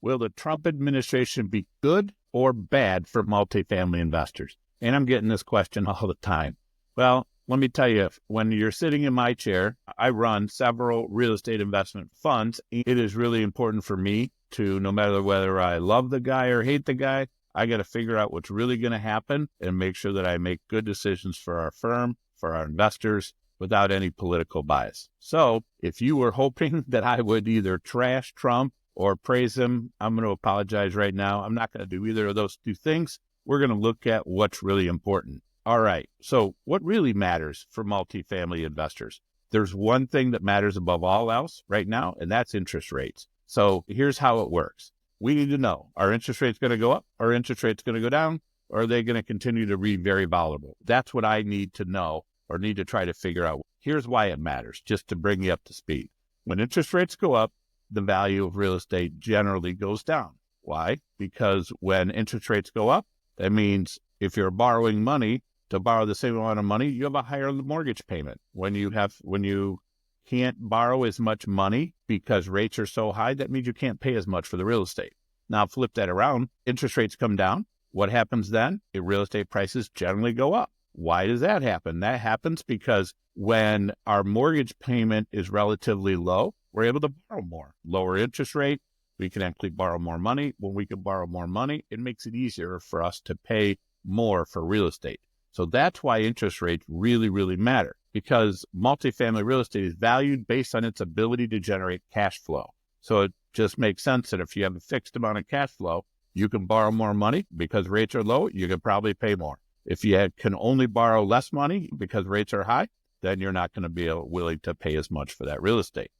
will the Trump administration be good or bad for multifamily investors? And I'm getting this question all the time. Well, let me tell you, when you're sitting in my chair, I run several real estate investment funds. It is really important for me to, no matter whether I love the guy or hate the guy, I got to figure out what's really going to happen and make sure that I make good decisions for our firm, for our investors, without any political bias. So if you were hoping that I would either trash Trump or praise him, I'm going to apologize right now. I'm not going to do either of those two things. We're going to look at what's really important. All right. So what really matters for multifamily investors? There's one thing that matters above all else right now, and that's interest rates. So here's how it works. We need to know, are interest rates going to go up? Are interest rates going to go down? Or are they going to continue to be very volatile? That's what I need to know or need to try to figure out. Here's why it matters, just to bring you up to speed. When interest rates go up, the value of real estate generally goes down. Why? Because when interest rates go up, that means if you're borrowing money to borrow the same amount of money, you have a higher mortgage payment. When you can't borrow as much money because rates are so high, that means you can't pay as much for the real estate. Now flip that around, interest rates come down. What happens then? Real estate prices generally go up. Why does that happen? That happens because when our mortgage payment is relatively low, we're able to borrow more. Lower interest rate, we can actually borrow more money. When we can borrow more money, it makes it easier for us to pay more for real estate. So that's why interest rates really, really matter, because multifamily real estate is valued based on its ability to generate cash flow. So it just makes sense that if you have a fixed amount of cash flow, you can borrow more money because rates are low, you can probably pay more. If you can only borrow less money because rates are high, then you're not going to be willing to pay as much for that real estate.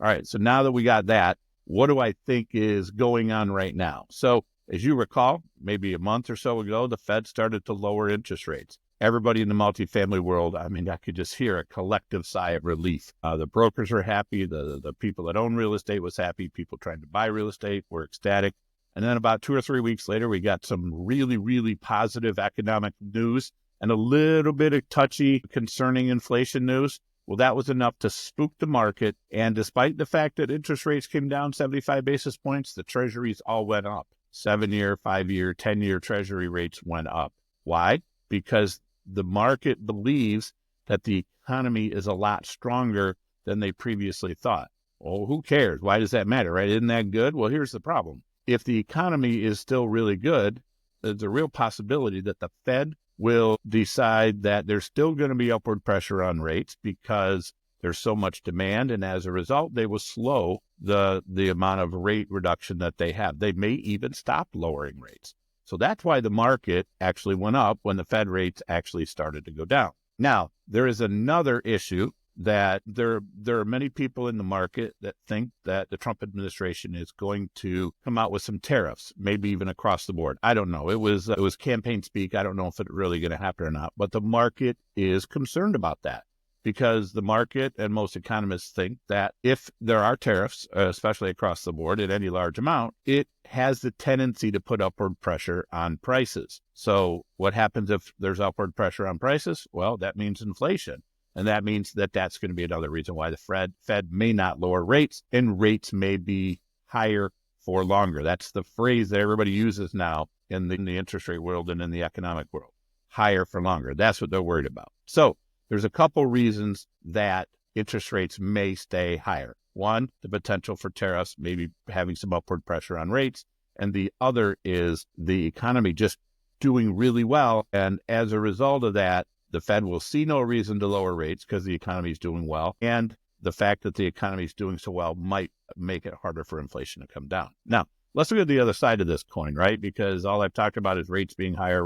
All right, so now that we got that, what do I think is going on right now? So as you recall, maybe a month or so ago, the Fed started to lower interest rates. Everybody in the multifamily world, I mean, I could just hear a collective sigh of relief. The brokers were happy. The people that own real estate was happy. People trying to buy real estate were ecstatic. And then about 2 or 3 weeks later, we got some really, really positive economic news and a little bit of touchy, concerning inflation news. Well, that was enough to spook the market. And despite the fact that interest rates came down 75 basis points, the treasuries all went up. 7-year, 5-year, 10-year treasury rates went up. Why? Because the market believes that the economy is a lot stronger than they previously thought. Well, who cares? Why does that matter, right? Isn't that good? Well, here's the problem. If the economy is still really good, there's a real possibility that the Fed will decide that there's still going to be upward pressure on rates because there's so much demand, and as a result, they will slow the amount of rate reduction that they have. They may even stop lowering rates. So that's why the market actually went up when the Fed rates actually started to go down. Now, there is another issue that there are many people in the market that think that the Trump administration is going to come out with some tariffs, maybe even across the board. I don't know. It was campaign speak. I don't know if it's really going to happen or not, but the market is concerned about that because the market and most economists think that if there are tariffs, especially across the board at any large amount, it has the tendency to put upward pressure on prices. So what happens if there's upward pressure on prices? Well, that means inflation. And that means that that's going to be another reason why the Fed may not lower rates, and rates may be higher for longer. That's the phrase that everybody uses now in the interest rate world and in the economic world. Higher for longer. That's what they're worried about. So there's a couple reasons that interest rates may stay higher. One, the potential for tariffs, maybe having some upward pressure on rates. And the other is the economy just doing really well. And as a result of that, the Fed will see no reason to lower rates because the economy is doing well. And the fact that the economy is doing so well might make it harder for inflation to come down. Now, let's look at the other side of this coin, right? Because all I've talked about is rates being higher.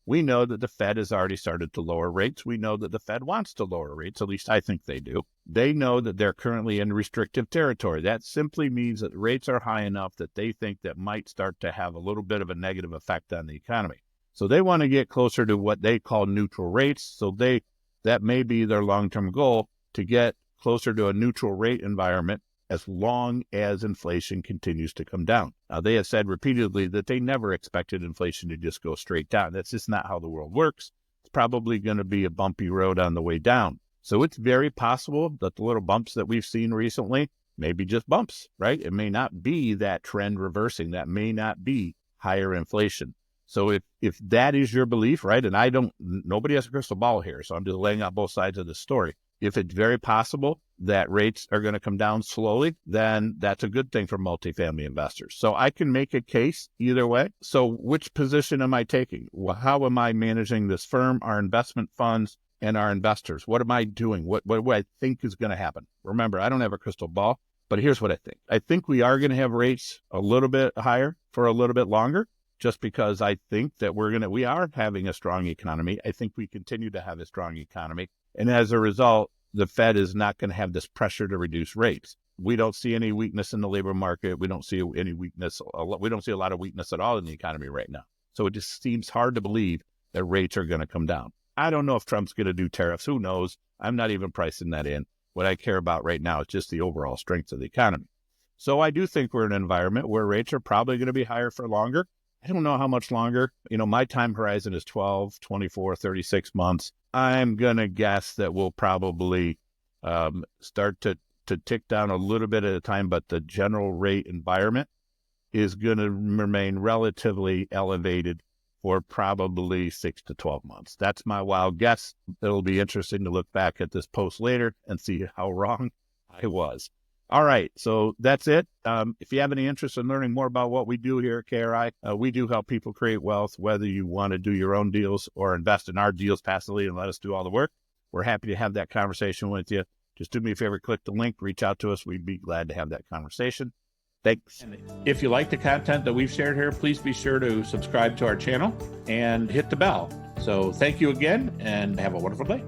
We know that the Fed has already started to lower rates. We know that the Fed wants to lower rates. At least I think they do. They know that they're currently in restrictive territory. That simply means that rates are high enough that they think that might start to have a little bit of a negative effect on the economy. So they want to get closer to what they call neutral rates. So that may be their long-term goal, to get closer to a neutral rate environment as long as inflation continues to come down. Now, they have said repeatedly that they never expected inflation to just go straight down. That's just not how the world works. It's probably going to be a bumpy road on the way down. So it's very possible that the little bumps that we've seen recently maybe just bumps, right? It may not be that trend reversing. That may not be higher inflation. So if that is your belief, right, and nobody has a crystal ball here, so I'm just laying out both sides of the story. If it's very possible that rates are going to come down slowly, then that's a good thing for multifamily investors. So I can make a case either way. So which position am I taking? Well, how am I managing this firm, our investment funds, and our investors? What am I doing? What do I think is going to happen? Remember, I don't have a crystal ball, but here's what I think. I think we are going to have rates a little bit higher for a little bit longer, just because I think that we are having a strong economy. I think we continue to have a strong economy. And as a result, the Fed is not going to have this pressure to reduce rates. We don't see any weakness in the labor market. We don't see any weakness. We don't see a lot of weakness at all in the economy right now. So it just seems hard to believe that rates are going to come down. I don't know if Trump's going to do tariffs. Who knows? I'm not even pricing that in. What I care about right now is just the overall strength of the economy. So I do think we're in an environment where rates are probably going to be higher for longer. I don't know how much longer. My time horizon is 12, 24, 36 months. I'm going to guess that we'll probably start to tick down a little bit at a time, but the general rate environment is going to remain relatively elevated for probably 6 to 12 months. That's my wild guess. It'll be interesting to look back at this post later and see how wrong I was. All right, so that's it. If you have any interest in learning more about what we do here at KRI, we do help people create wealth, whether you want to do your own deals or invest in our deals passively and let us do all the work. We're happy to have that conversation with you. Just do me a favor, click the link, reach out to us. We'd be glad to have that conversation. Thanks. And if you like the content that we've shared here, please be sure to subscribe to our channel and hit the bell. So thank you again and have a wonderful day.